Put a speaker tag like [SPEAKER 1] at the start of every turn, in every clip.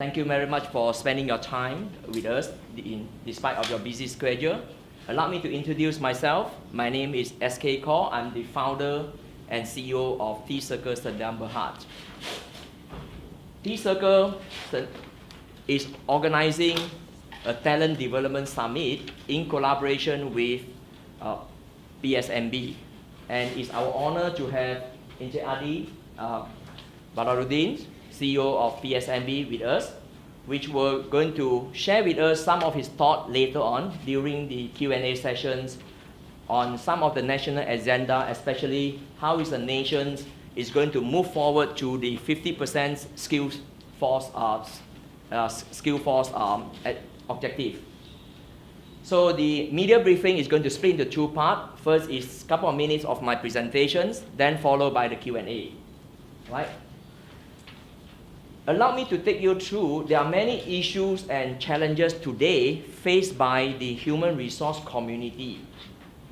[SPEAKER 1] Thank you very much for spending your time with us despite of your busy schedule. Allow me to introduce myself. My name is SK Kaur. I'm the founder and CEO of T-Circle Sdn Bhd. T-Circle is organizing a talent development summit in collaboration with PSMB. And it's our honor to have Encik Adi Badarudin, CEO of PSMB, with us, which we're going to share with us some of his thoughts later on during the Q&A sessions on some of the national agenda, especially how is the nation is going to move forward to the 50% skills force objective. So the media briefing is going to split into two parts. First is a couple of minutes of my presentations, then followed by the Q&A. Right? Allow me to take you through, there are many issues and challenges today faced by the human resource community,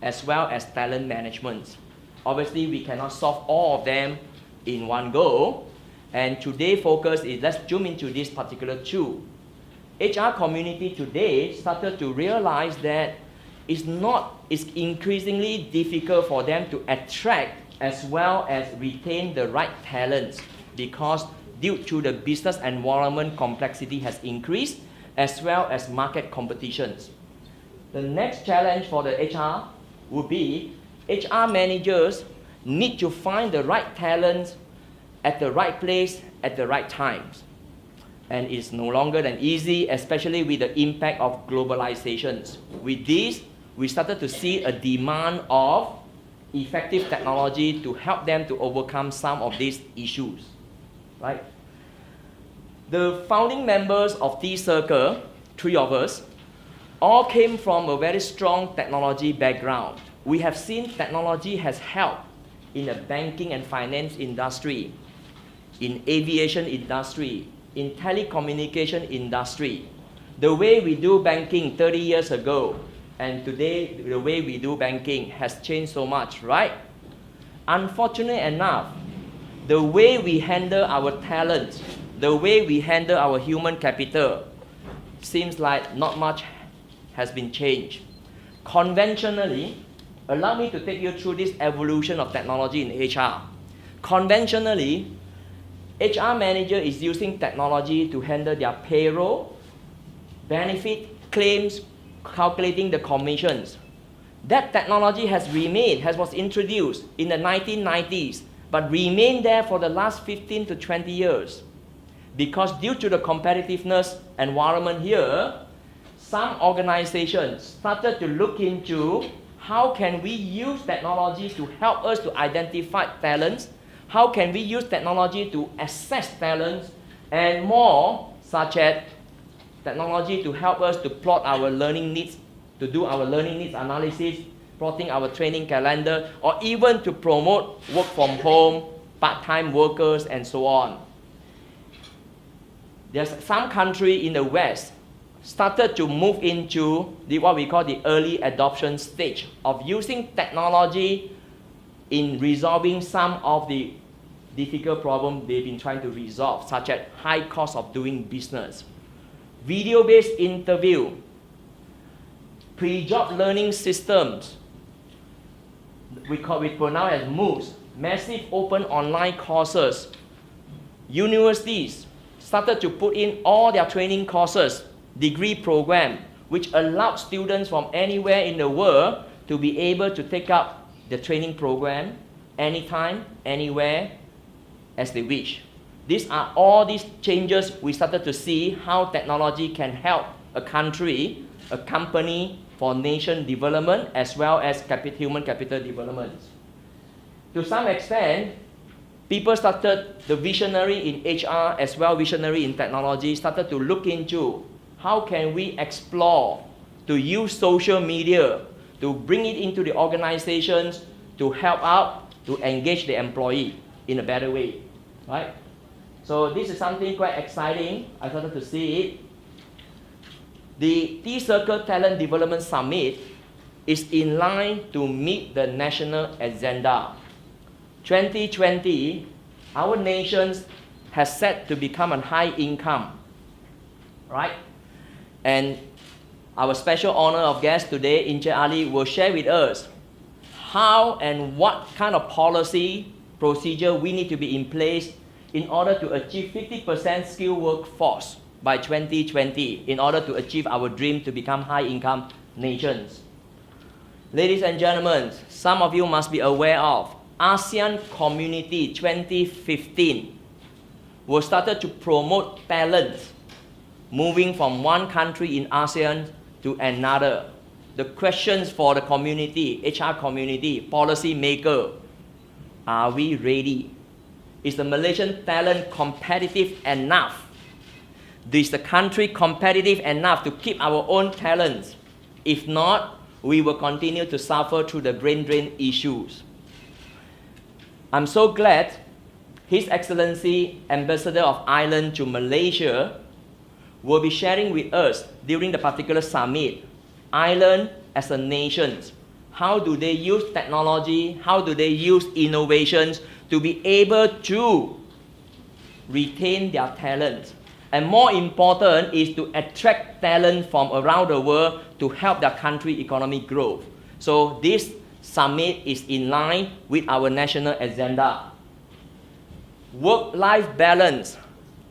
[SPEAKER 1] as well as talent management. Obviously, we cannot solve all of them in one go, and today's focus is, let's zoom into this particular two. HR community today started to realize that it's increasingly difficult for them to attract as well as retain the right talents, because due to the business environment, complexity has increased, as well as market competitions. The next challenge for the HR would be HR managers need to find the right talents at the right place at the right times. And it's no longer than easy, especially with the impact of globalizations. With this, we started to see a demand of effective technology to help them to overcome some of these issues. Right? The founding members of T-Circle, three of us, all came from a very strong technology background. We have seen technology has helped in the banking and finance industry, in aviation industry, in telecommunication industry. The way we do banking 30 years ago and today the way we do banking has changed so much, right? Unfortunately enough, the way we handle our talent, the way we handle our human capital, seems like not much has been changed. Conventionally, allow me to take you through this evolution of technology in HR. Conventionally, HR manager is using technology to handle their payroll, benefit, claims, calculating the commissions. That technology was introduced in the 1990s, but remained there for the last 15 to 20 years. Because due to the competitiveness environment here, some organizations started to look into how can we use technology to help us to identify talents, how can we use technology to assess talents, and more such as technology to help us to plot our learning needs, to do our learning needs analysis, plotting our training calendar, or even to promote work from home, part-time workers, and so on. There's some country in the West started to move into what we call the early adoption stage of using technology in resolving some of the difficult problems they've been trying to resolve, such as high cost of doing business, video-based interview, pre-job learning systems, we pronounce as MOOCs, massive open online courses. Universities started to put in all their training courses, degree program, which allowed students from anywhere in the world to be able to take up the training program anytime, anywhere, as they wish. These are all these changes we started to see how technology can help a country, a company for nation development as well as human capital development. To some extent, people started, the visionary in HR as well visionary in technology, started to look into how can we explore to use social media to bring it into the organizations to help out, to engage the employee in a better way, right? So this is something quite exciting. I started to see it. The T-Circle Talent Development Summit is in line to meet the national agenda. 2020, our nation has set to become a high income right? And our special honor of guest today, Encik Ali, will share with us how and what kind of policy procedure we need to be in place in order to achieve 50% skilled workforce by 2020 in order to achieve our dream to become high-income nations. Ladies and gentlemen, some of you must be aware of ASEAN Community 2015 was started to promote talent moving from one country in ASEAN to another. The questions for the community, HR community, policy maker, are we ready? Is the Malaysian talent competitive enough? Is the country competitive enough to keep our own talents? If not, we will continue to suffer through the brain drain issues. I'm so glad His Excellency Ambassador of Ireland to Malaysia will be sharing with us during the particular summit, Ireland as a nation, how do they use technology, how do they use innovations to be able to retain their talent. And more important is to attract talent from around the world to help their country economic growth. So this summit is in line with our national agenda. Work-life balance.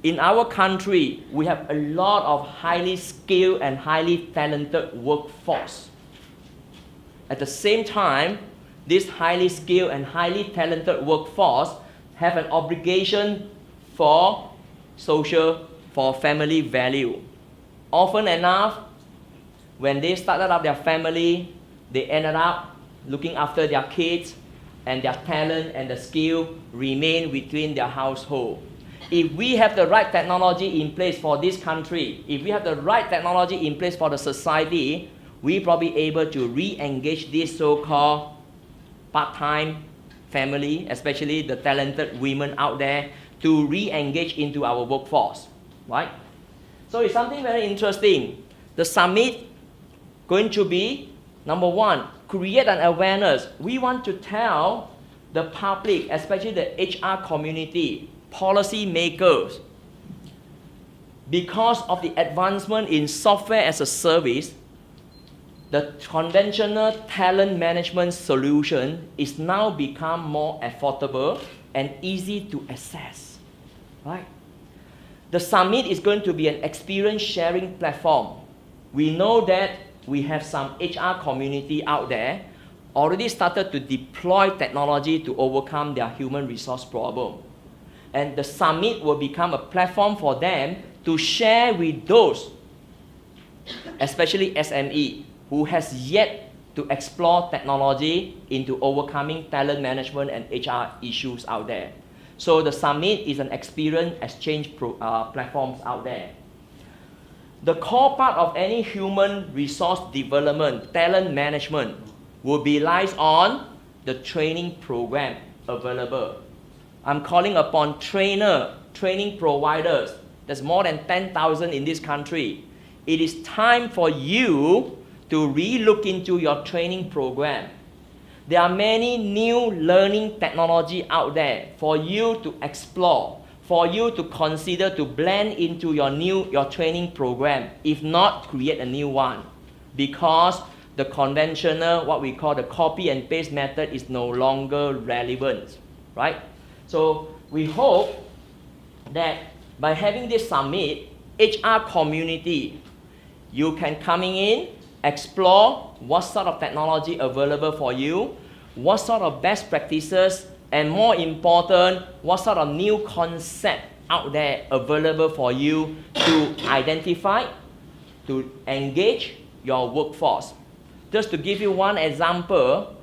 [SPEAKER 1] In our country, we have a lot of highly skilled and highly talented workforce. At the same time, this highly skilled and highly talented workforce have an obligation for family value. Often enough, when they started up their family, they ended up looking after their kids, and their talent and the skill remain within their household. If we have the right technology in place for this country, if we have the right technology in place for the society, we probably able to re-engage this so-called part-time family, especially the talented women out there, to re-engage into our workforce, right? So it's something very interesting. The summit going to be, number one, create an awareness. We want to tell the public, especially the HR community, policy makers, because of the advancement in software as a service, the conventional talent management solution is now become more affordable and easy to access, right? The summit is going to be an experience sharing platform. We know that we have some HR community out there already started to deploy technology to overcome their human resource problem. And the summit will become a platform for them to share with those, especially SME, who has yet to explore technology into overcoming talent management and HR issues out there. So the summit is an experience exchange platforms out there. The core part of any human resource development, talent management, will be relies on the training program available. I'm calling upon training providers. There's more than 10,000 in this country. It is time for you to re-look into your training program. There are many new learning technology out there for you to explore, for you to consider to blend into your training program. If not, create a new one. Because the conventional, what we call the copy and paste method, is no longer relevant, right? So we hope that by having this summit, HR community, you can coming in, explore what sort of technology available for you, what sort of best practices, and more important, what sort of new concept out there available for you to identify, to engage your workforce. Just to give you one example,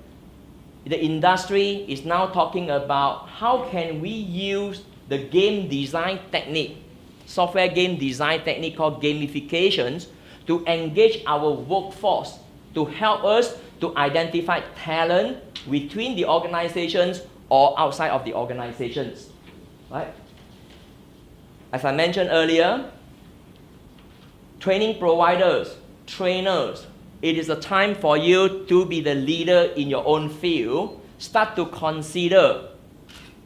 [SPEAKER 1] the industry is now talking about how can we use the game design technique, software game design technique called gamifications, to engage our workforce, to help us to identify talent within the organizations or outside of the organizations, right? As I mentioned earlier, training providers, trainers, it is a time for you to be the leader in your own field. Start to consider,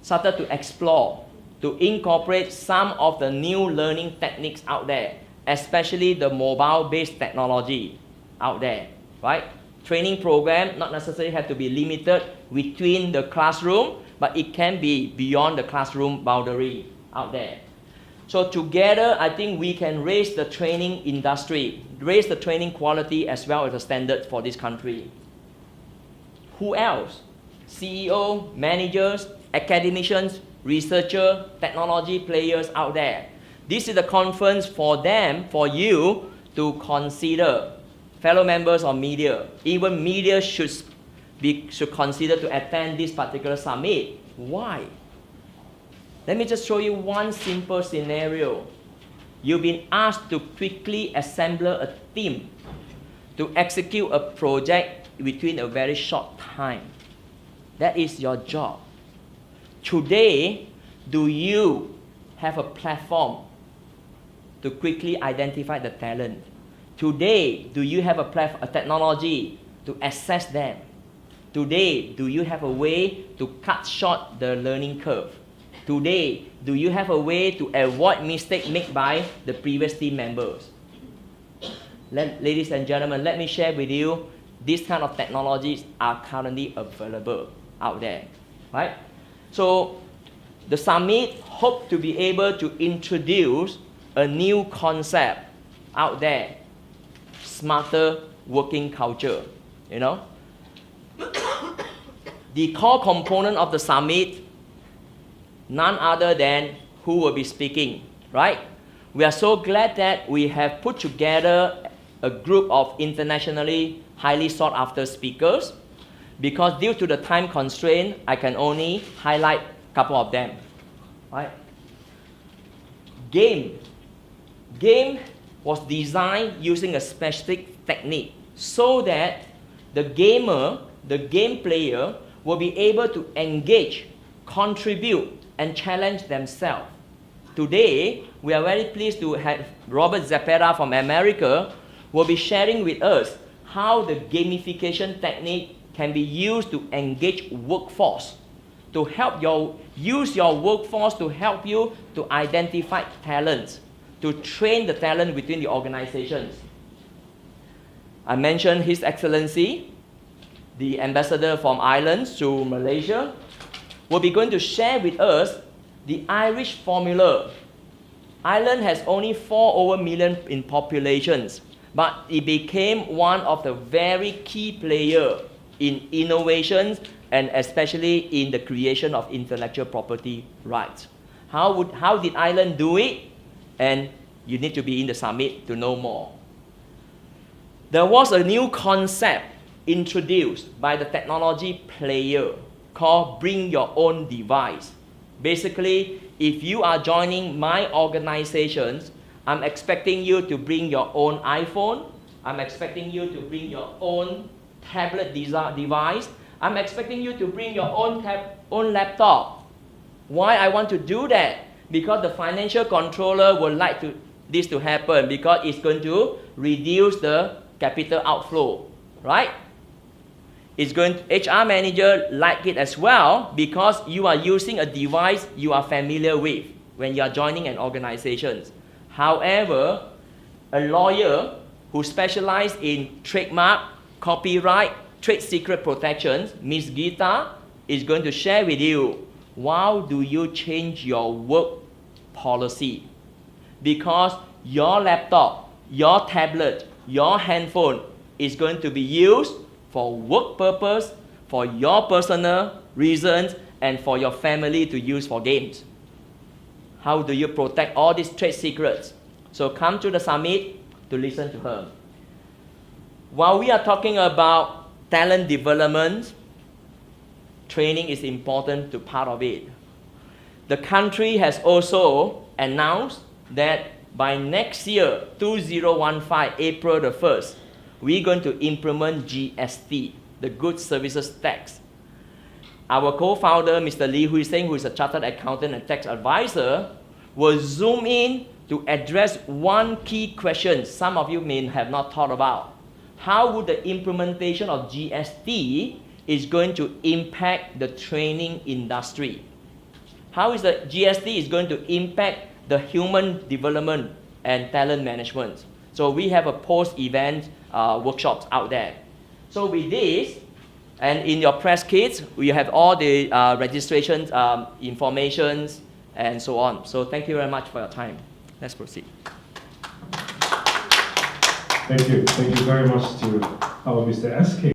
[SPEAKER 1] start to explore, to incorporate some of the new learning techniques out there, especially the mobile-based technology out there, right? Training program not necessarily have to be limited within the classroom, but it can be beyond the classroom boundary out there. So together, I think we can raise the training industry, raise the training quality as well as the standard for this country. Who else? CEO, managers, academicians, researchers, technology players out there. This is a conference for them, for you to consider. Fellow members of media, even media should consider to attend this particular summit. Why? Let me just show you one simple scenario. You've been asked to quickly assemble a team to execute a project within a very short time. That is your job. Today, do you have a platform to quickly identify the talent? Today, do you have a technology to access them? Today, do you have a way to cut short the learning curve? Today, do you have a way to avoid mistakes made by the previous team members? Ladies and gentlemen, let me share with you, these kind of technologies are currently available out there, right? So, the summit hope to be able to introduce a new concept out there, smarter working culture, you know? The core component of the summit, none other than who will be speaking, right? We are so glad that we have put together a group of internationally highly sought after speakers, because due to the time constraint, I can only highlight a couple of them, right? Game was designed using a specific technique so that the gamer, the game player, will be able to engage, contribute, and challenge themselves. Today, we are very pleased to have Robert Zapata from America will be sharing with us how the gamification technique can be used to engage workforce, to help use your workforce to help you to identify talents, to train the talent within the organizations. I mentioned His Excellency, the ambassador from Ireland to Malaysia, will be going to share with us the Irish formula. Ireland has only 4 million in populations, but it became one of the very key players in innovations and especially in the creation of intellectual property rights. How did Ireland do it? And you need to be in the summit to know more. There was a new concept introduced by the technology player called Bring Your Own Device. Basically, if you are joining my organizations, I'm expecting you to bring your own iPhone. I'm expecting you to bring your own tablet device. I'm expecting you to bring your own laptop. Why I want to do that? Because the financial controller would like this to happen, because it's going to reduce the capital outflow, right? HR manager like it as well, because you are using a device you are familiar with when you are joining an organization. However, a lawyer who specializes in trademark, copyright, trade secret protections, Ms. Geeta, is going to share with you how do you change your work policy. Because your laptop, your tablet, your handphone is going to be used for work purpose, for your personal reasons, and for your family to use for games. How do you protect all these trade secrets? So come to the summit to listen to her. While we are talking about talent development, training is important to part of it. The country has also announced that by next year, 2015, April the 1st, we're going to implement GST, the Goods Services Tax. Our co-founder, Mr. Lee Hui Seng, who is a chartered accountant and tax advisor, will zoom in to address one key question some of you may have not thought about. How would the implementation of GST is going to impact the training industry? How is the GST is going to impact the human development and talent management. So we have a post-event workshops out there. So with this, and in your press kits, we have all the registration informations and so on. So thank you very much for your time. Let's proceed.
[SPEAKER 2] Thank you. Thank you very much to our Mr. SK.